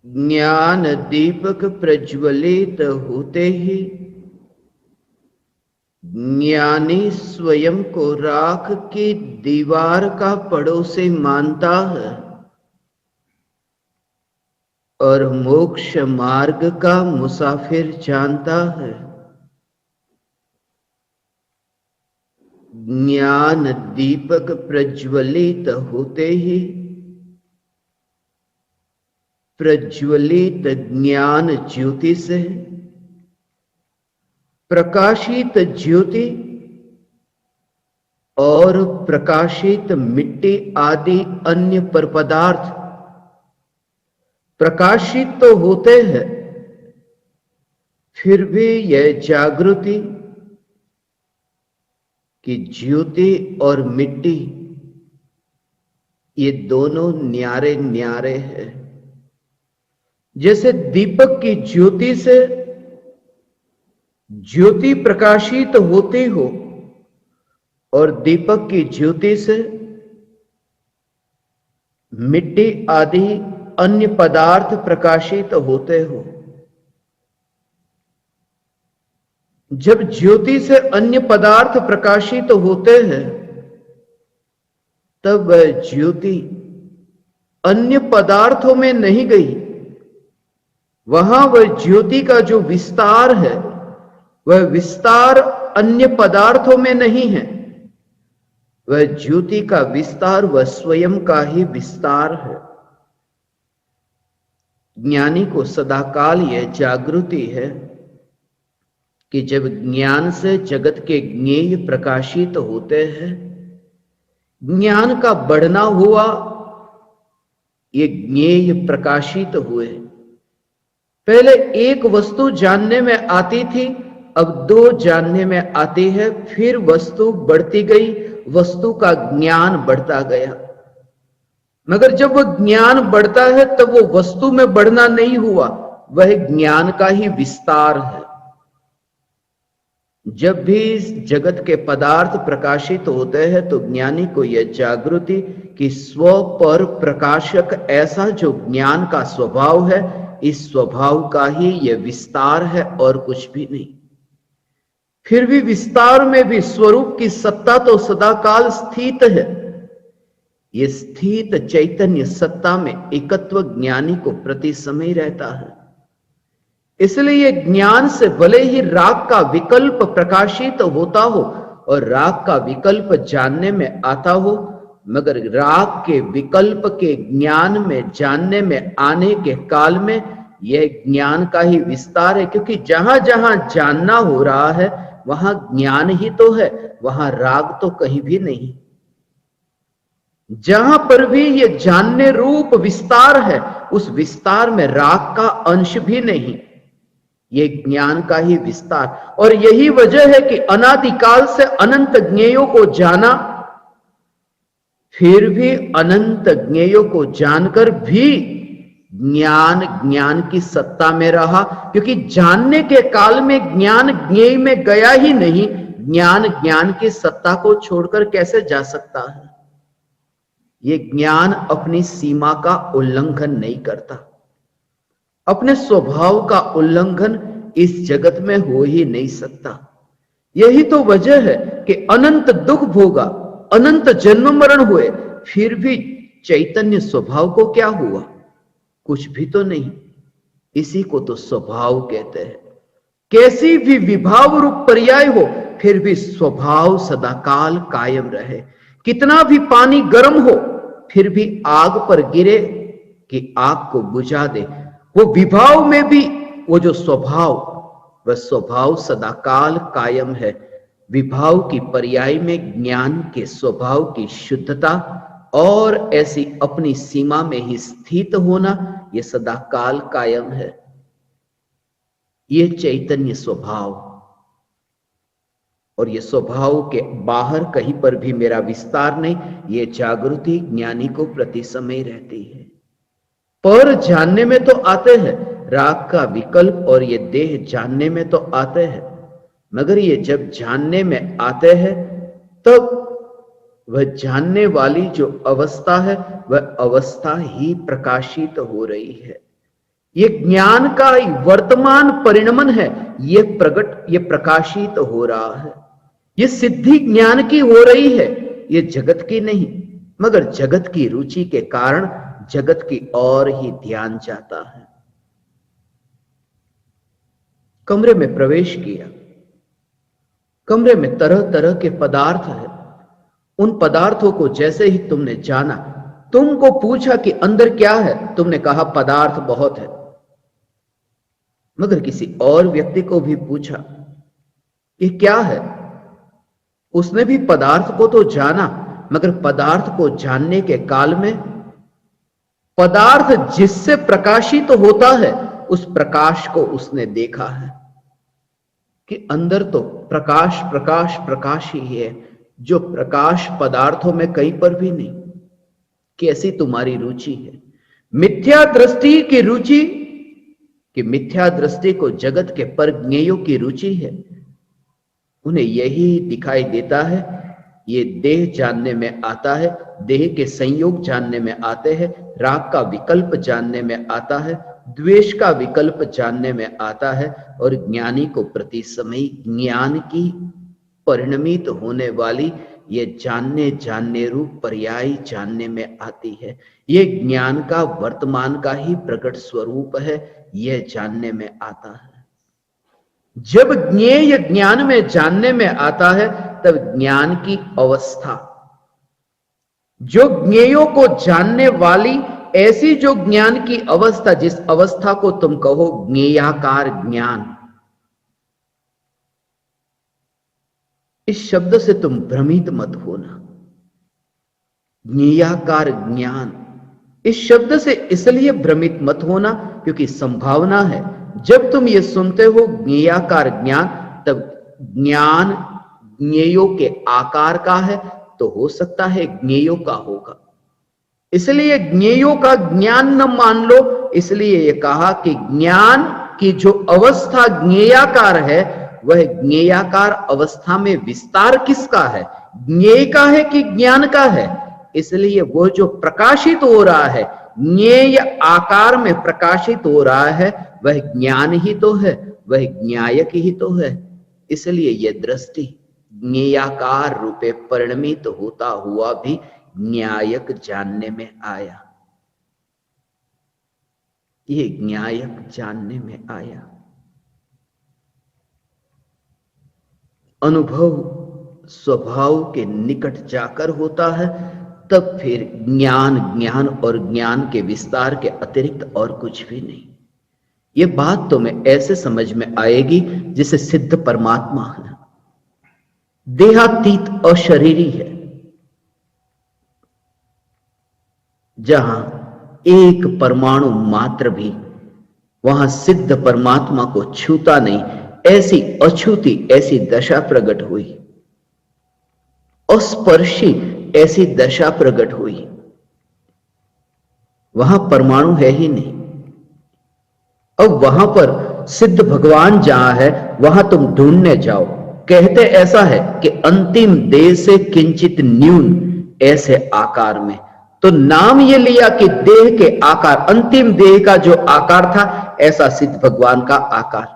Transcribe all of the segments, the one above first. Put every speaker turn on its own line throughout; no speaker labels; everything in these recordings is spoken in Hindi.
ज्ञान दीपक प्रज्वलित होते ही ज्ञानी स्वयं को राख की दीवार का पड़ोसी मानता है और मोक्ष मार्ग का मुसाफिर जानता है। ज्ञान दीपक प्रज्वलित होते ही प्रज्वलित ज्ञान ज्योति से प्रकाशित ज्योति और प्रकाशित मिट्टी आदि अन्य पर पदार्थ प्रकाशित तो होते हैं, फिर भी यह जागृति कि ज्योति और मिट्टी ये दोनों न्यारे न्यारे हैं। जैसे दीपक की ज्योति से ज्योति प्रकाशित होती हो और दीपक की ज्योति से मिट्टी आदि अन्य पदार्थ प्रकाशित होते हो। जब ज्योति से अन्य पदार्थ प्रकाशित होते हैं तब वह ज्योति अन्य पदार्थों में नहीं गई, वहां वह ज्योति का जो विस्तार है वह विस्तार अन्य पदार्थों में नहीं है, वह ज्योति का विस्तार वह स्वयं का ही विस्तार है। ज्ञानी को सदाकाल यह जागृति है कि जब ज्ञान से जगत के ज्ञेय प्रकाशित होते हैं, ज्ञान का बढ़ना हुआ, ये ज्ञेय प्रकाशित हुए। पहले एक वस्तु जानने में आती थी, अब दो जानने में आती है, फिर वस्तु बढ़ती गई, वस्तु का ज्ञान बढ़ता गया। मगर जब वह ज्ञान बढ़ता है तब वो वस्तु में बढ़ना नहीं हुआ, वह ज्ञान का ही विस्तार है। जब भी इस जगत के पदार्थ प्रकाशित होते हैं तो ज्ञानी को यह जागृति कि स्व पर प्रकाशक ऐसा जो ज्ञान का स्वभाव है, इस स्वभाव का ही यह विस्तार है और कुछ भी नहीं। फिर भी विस्तार में भी स्वरूप की सत्ता तो सदाकाल स्थित है। ये स्थित चैतन्य सत्ता में एकत्व ज्ञानी को प्रति समय रहता है। इसलिए ज्ञान से भले ही राग का विकल्प प्रकाशित होता हो और राग का विकल्प जानने में आता हो, मगर राग के विकल्प के ज्ञान में जानने में आने के काल में यह ज्ञान का ही विस्तार है, क्योंकि जहां जहां जानना हो रहा है वहां ज्ञान ही तो है, वहां राग तो कहीं भी नहीं। जहां पर भी यह जानने रूप विस्तार है, उस विस्तार में राग का अंश भी नहीं, ये ज्ञान का ही विस्तार। और यही वजह है कि अनादिकाल से अनंत ज्ञेयों को जाना, फिर भी अनंत ज्ञेयों को जानकर भी ज्ञान की सत्ता में रहा, क्योंकि जानने के काल में ज्ञान ज्ञेय में गया ही नहीं। ज्ञान की सत्ता को छोड़कर कैसे जा सकता है? ये ज्ञान अपनी सीमा का उल्लंघन नहीं करता, अपने स्वभाव का उल्लंघन इस जगत में हो ही नहीं सकता। यही तो वजह है कि अनंत दुख भोगा, अनंत जन्म मरण हुए, फिर भी चैतन्य स्वभाव को क्या हुआ? कुछ भी तो नहीं। इसी को तो स्वभाव कहते हैं। कैसी भी विभाव रूप पर्याय हो, फिर भी स्वभाव सदाकाल कायम रहे। कितना भी पानी गर्म हो, फिर भी आग पर गिरे कि आग को बुझा दे, वो विभाव में भी वो जो स्वभाव, वह स्वभाव सदाकाल कायम है। विभाव की पर्याय में ज्ञान के स्वभाव की शुद्धता और ऐसी अपनी सीमा में ही स्थित होना, यह सदाकाल कायम है। यह चैतन्य स्वभाव, और यह स्वभाव के बाहर कहीं पर भी मेरा विस्तार नहीं। यह जागृति ज्ञानी को प्रति समय रहती है। पर जानने में तो आते हैं, राग का विकल्प और ये देह जानने में तो आते हैं, मगर ये जब जानने में आते हैं तब वह जानने वाली जो अवस्था है, वह अवस्था ही प्रकाशित हो रही है। ये ज्ञान का वर्तमान परिणमन है, ये प्रकट, ये प्रकाशित हो रहा है। ये सिद्धि ज्ञान की हो रही है, ये जगत की नहीं, मगर जगत की रुचि के कारण जगत की ओर ही ध्यान जाता है। कमरे में प्रवेश किया, कमरे में तरह तरह के पदार्थ है। उन पदार्थों को जैसे ही तुमने जाना, तुमको पूछा कि अंदर क्या है, तुमने कहा पदार्थ बहुत है। मगर किसी और व्यक्ति को भी पूछा ये क्या है, उसने भी पदार्थ को तो जाना, मगर पदार्थ को जानने के काल में पदार्थ जिससे प्रकाशित तो होता है, उस प्रकाश को उसने देखा है कि अंदर तो प्रकाश प्रकाश प्रकाश ही है, जो प्रकाश पदार्थों में कहीं पर भी नहीं। कैसी तुम्हारी रुचि है, मिथ्या दृष्टि की रुचि, कि मिथ्या दृष्टि को जगत के परज्ञेयों की रुचि है। उन्हें यही दिखाई देता है, ये देह जानने में आता है, देह के संयोग जानने में आते हैं, राग का विकल्प जानने में आता है, द्वेष का विकल्प जानने में आता है, और ज्ञानी को प्रति समय ज्ञान की परिणमित होने वाली ये जानने रूप पर्याय जानने में आती है। ये ज्ञान का वर्तमान का ही प्रकट स्वरूप है, यह जानने में आता है। जब ज्ञेय ज्ञान में जानने में आता है, तब ज्ञान की अवस्था, जो ज्ञेयों को जानने वाली ऐसी जो ज्ञान की अवस्था, जिस अवस्था को तुम कहो ज्ञेयाकार ज्ञान, इस शब्द से तुम भ्रमित मत होना। ज्ञेयाकार ज्ञान इस शब्द से इसलिए भ्रमित मत होना क्योंकि संभावना है जब तुम ये सुनते हो ज्ञेयाकार ज्ञान, तब ज्ञान ज्ञेयों के आकार का है, तो हो सकता है ज्ञेयों का होगा। इसलिए ज्ञेयों का ज्ञान न मान लो। इसलिए ये कहा कि ज्ञान की जो अवस्था ज्ञेयाकार है, वह ज्ञेयाकार अवस्था में विस्तार किसका है, ज्ञेय का है कि ज्ञान का है। इसलिए वो जो प्रकाशित हो रहा है, ज्ञेय आकार में प्रकाशित हो रहा है, वह ज्ञान ही तो है, वह ज्ञायक ही तो है। इसलिए यह दृष्टि ज्ञेयाकार रूपे परिणमित होता हुआ भी न्यायक जानने में आया। ये न्यायक जानने में आया। अनुभव स्वभाव के निकट जाकर होता है, तब फिर ज्ञान ज्ञान और ज्ञान के विस्तार के अतिरिक्त और कुछ भी नहीं। ये बात तुम्हें ऐसे समझ में आएगी जिसे सिद्ध परमात्मा है, देहातीत अशरीरी है, जहां एक परमाणु मात्र भी वहां सिद्ध परमात्मा को छूता नहीं। ऐसी अछूती ऐसी दशा प्रकट हुई, अस्पर्शी ऐसी दशा प्रकट हुई। वहां परमाणु है ही नहीं। अब वहां पर सिद्ध भगवान जहां है, वहां तुम ढूंढने जाओ। कहते ऐसा है कि अंतिम देह से किंचित न्यून ऐसे आकार में, तो नाम ये लिया कि देह के आकार, अंतिम देह का जो आकार था, ऐसा सिद्ध भगवान का आकार,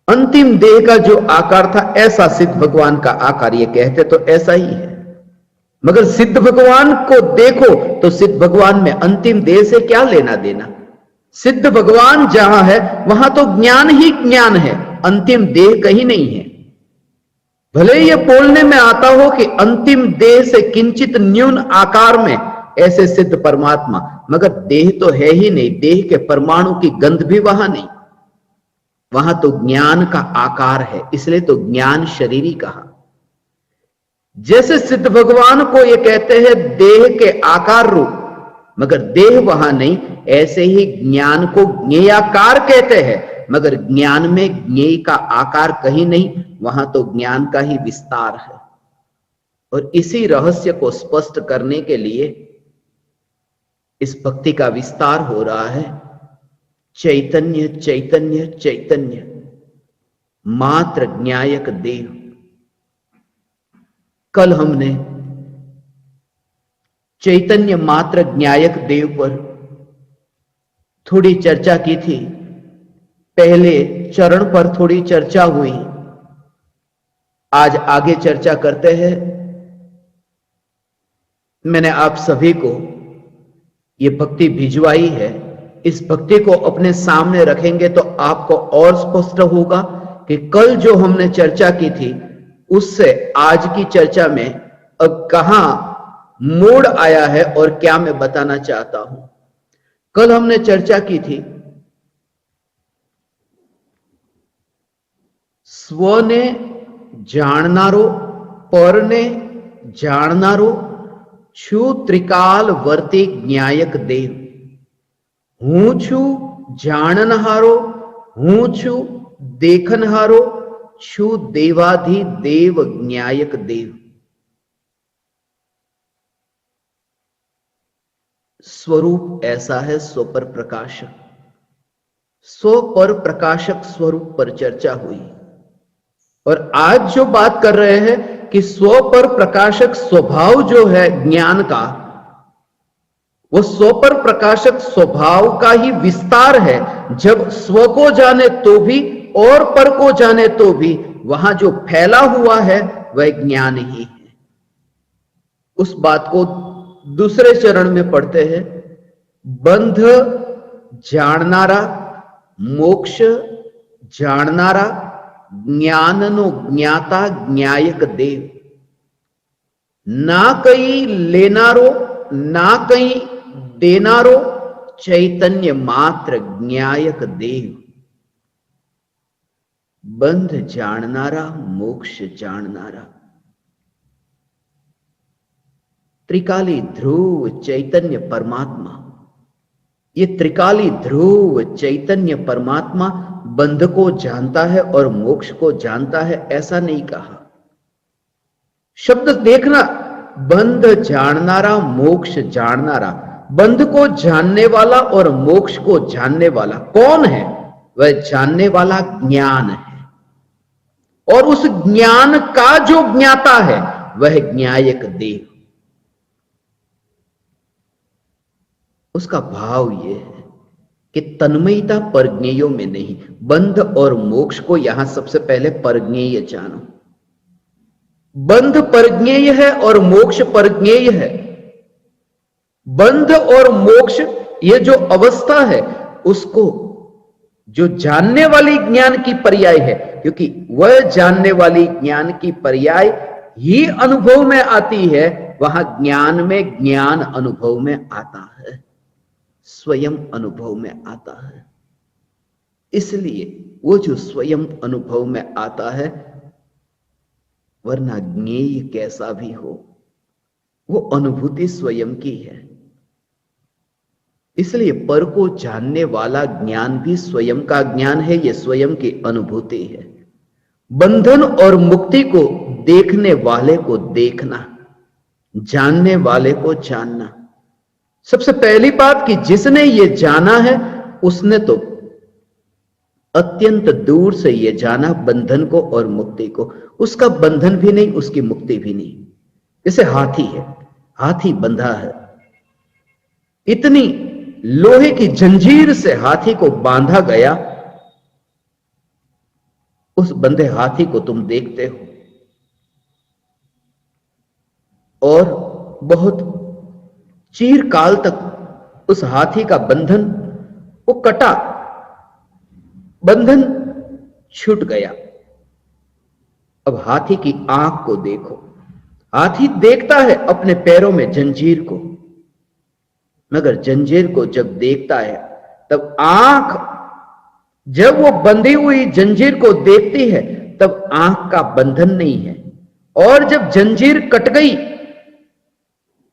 अंतिम देह का जो आकार था, ऐसा सिद्ध भगवान का आकार। ये कहते तो ऐसा ही है, मगर सिद्ध भगवान को देखो तो सिद्ध भगवान में अंतिम देह से क्या लेना देना। सिद्ध भगवान जहां है वहां तो ज्ञान ही ज्ञान है, अंतिम देह कहीं नहीं है। भले ये बोलने में आता हो कि अंतिम देह से किंचित न्यून आकार में ऐसे सिद्ध परमात्मा, मगर देह तो है ही नहीं, देह के परमाणु की गंध भी वहां नहीं। वहां तो ज्ञान का आकार है, इसलिए तो ज्ञान शरीरी कहा। जैसे सिद्ध भगवान को ये कहते हैं देह के आकार रूप, मगर देह वहां नहीं, ऐसे ही ज्ञान को ज्ञेयाकार कहते हैं, मगर ज्ञान में ज्ञेय का आकार कहीं नहीं, वहां तो ज्ञान का ही विस्तार है। और इसी रहस्य को स्पष्ट करने के लिए इस भक्ति का विस्तार हो रहा है। चैतन्य चैतन्य चैतन्य मात्र ज्ञायक देव। कल हमने चैतन्य मात्र ज्ञायक देव पर थोड़ी चर्चा की थी, पहले चरण पर थोड़ी चर्चा हुई, आज आगे चर्चा करते हैं। मैंने आप सभी को ये भक्ति भिजवाई है, इस भक्ति को अपने सामने रखेंगे तो आपको और स्पष्ट होगा कि कल जो हमने चर्चा की थी उससे आज की चर्चा में अब कहां मोड़ आया है और क्या मैं बताना चाहता हूं। कल हमने चर्चा की थी स्वने जाणनारो परने जाणनारो છું ત્રિકાલ વર્તી જ્ઞાયક દેવ। હું છું જાણનહારો, હું છું देखनहारो, છું देवाधि देव ज्ञायक देव। स्वरूप ऐसा है स्व पर प्रकाशक, स्व पर प्रकाशक स्वरूप पर चर्चा हुई। और आज जो बात कर रहे हैं कि स्व पर प्रकाशक स्वभाव जो है ज्ञान का, वो स्व पर प्रकाशक स्वभाव का ही विस्तार है। जब स्व को जाने तो भी और पर को जाने तो भी वहां जो फैला हुआ है वह ज्ञान ही है। उस बात को दूसरे चरण में पढ़ते हैं। बंध जाणनारा, मोक्ष जाणनारा, ज्ञाननो ज्ञाता ज्ञायक देव। ना कहीं लेनारो ना कहीं देनारो, चैतन्य मात्र ज्ञायक देव। बंध जाणनारा, मोक्ष जाणनारा, त्रिकाली ध्रुव चैतन्य परमात्मा। ये त्रिकाली ध्रुव चैतन्य परमात्मा बंध को जानता है और मोक्ष को जानता है, ऐसा नहीं कहा। शब्द देखना, बंध जाननारा, मोक्ष जाननारा। बंध को जानने वाला और मोक्ष को जानने वाला कौन है? वह जानने वाला ज्ञान है, और उस ज्ञान का जो ज्ञाता है वह ज्ञायक देव। उसका भाव यह है कि तन्मयता परज्ञेयों में नहीं। बंध और मोक्ष को यहां सबसे पहले परज्ञेय जानो। बंध परज्ञेय है और मोक्ष परज्ञेय है। बंध और मोक्ष ये जो अवस्था है उसको जो जानने वाली ज्ञान की पर्याय है, क्योंकि वह जानने वाली ज्ञान की पर्याय ही अनुभव में आती है, वहां ज्ञान में ज्ञान अनुभव में आता है, स्वयं अनुभव में आता है। इसलिए वो जो स्वयं अनुभव में आता है, वरना ज्ञेय कैसा भी हो, वो अनुभूति स्वयं की है। इसलिए पर को जानने वाला ज्ञान भी स्वयं का ज्ञान है, ये स्वयं की अनुभूति है। बंधन और मुक्ति को देखने वाले को देखना, जानने वाले को जानना। सबसे पहली बात कि जिसने ये जाना है उसने तो अत्यंत दूर से ये जाना बंधन को और मुक्ति को। उसका बंधन भी नहीं, उसकी मुक्ति भी नहीं। जैसे हाथी है, हाथी बंधा है, इतनी लोहे की जंजीर से हाथी को बांधा गया, उस बंधे हाथी को तुम देखते हो और बहुत चिरकाल तक उस हाथी का बंधन वो कटा, बंधन छूट गया। अब हाथी की आंख को देखो, हाथी देखता है अपने पैरों में जंजीर को, मगर जंजीर को जब देखता है तब आंख, जब वो बंधी हुई जंजीर को देखती है तब आंख का बंधन नहीं है, और जब जंजीर कट गई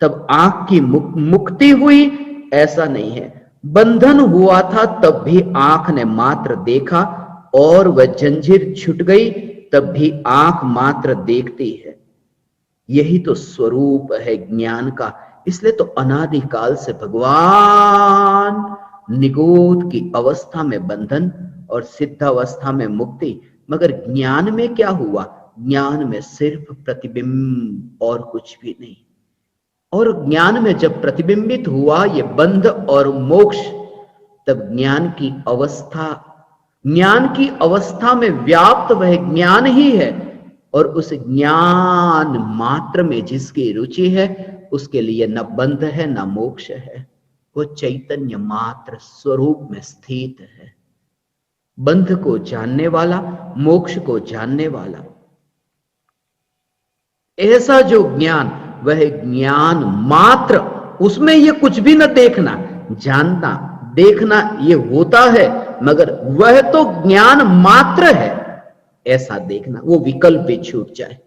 तब आंख की मुक्ति हुई, ऐसा नहीं है। बंधन हुआ था तब भी आंख ने मात्र देखा, और वह जंजीर छूट गई तब भी आंख मात्र देखती है। यही तो स्वरूप है ज्ञान का। इसलिए तो अनादिकाल से भगवान निगोद की अवस्था में बंधन और सिद्धावस्था में मुक्ति, मगर ज्ञान में क्या हुआ? ज्ञान में सिर्फ प्रतिबिंब और कुछ भी नहीं। और ज्ञान में जब प्रतिबिंबित हुआ ये बंध और मोक्ष, तब ज्ञान की अवस्था में व्याप्त वह ज्ञान ही है, और उस ज्ञान मात्र में जिसकी रुचि है उसके लिए न बंध है न मोक्ष है। वो चैतन्य मात्र स्वरूप में स्थित है, बंध को जानने वाला, मोक्ष को जानने वाला। ऐसा जो ज्ञान, वह ज्ञान मात्र, उसमें ये कुछ भी न देखना, जानना देखना ये होता है, मगर वह तो ज्ञान मात्र है, ऐसा देखना, वो विकल्प भी छूट जाए।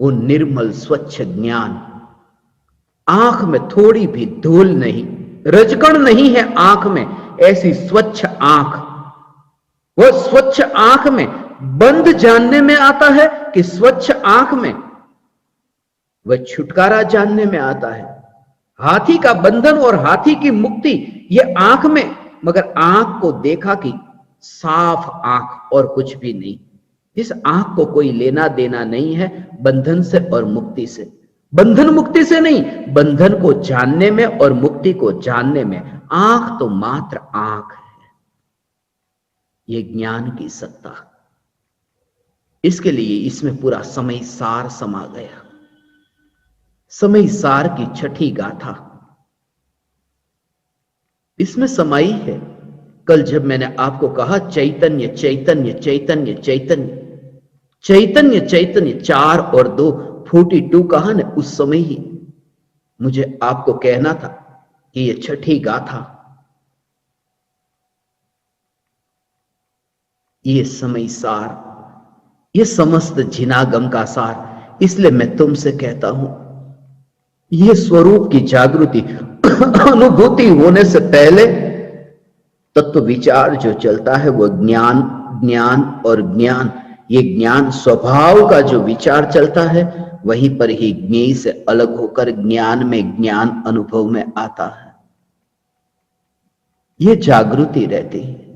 वो निर्मल स्वच्छ ज्ञान, आंख में थोड़ी भी धूल नहीं, रजकण नहीं है आंख में, ऐसी स्वच्छ आंख। वो स्वच्छ आंख में बंद जानने में आता है कि स्वच्छ आंख में वह छुटकारा जानने में आता है। हाथी का बंधन और हाथी की मुक्ति ये आंख में, मगर आंख को देखा कि साफ आंख और कुछ भी नहीं। इस आंख को कोई लेना देना नहीं है बंधन से और मुक्ति से। बंधन मुक्ति से नहीं, बंधन को जानने में और मुक्ति को जानने में। आंख तो मात्र आंख है, ये ज्ञान की सत्ता। इसके लिए इसमें पूरा समय सार समा गया। समय सार की छठी गाथा इसमें समाई है। कल जब मैंने आपको कहा चैतन्य चैतन्य चैतन्य चैतन्य चैतन्य चैतन्य 4 और 2 42 कहा न, उस समय ही मुझे आपको कहना था कि यह छठी गाथा, ये समय सार, ये समस्त जिनागम का सार। इसलिए मैं तुमसे कहता हूं, ये स्वरूप की जागृति अनुभूति होने से पहले तत्व विचार जो चलता है वो ज्ञान, ज्ञान और ज्ञान। ये ज्ञान स्वभाव का जो विचार चलता है वहीं पर ही ज्ञेय से अलग होकर ज्ञान में ज्ञान अनुभव में आता है। ये जागृति रहती है।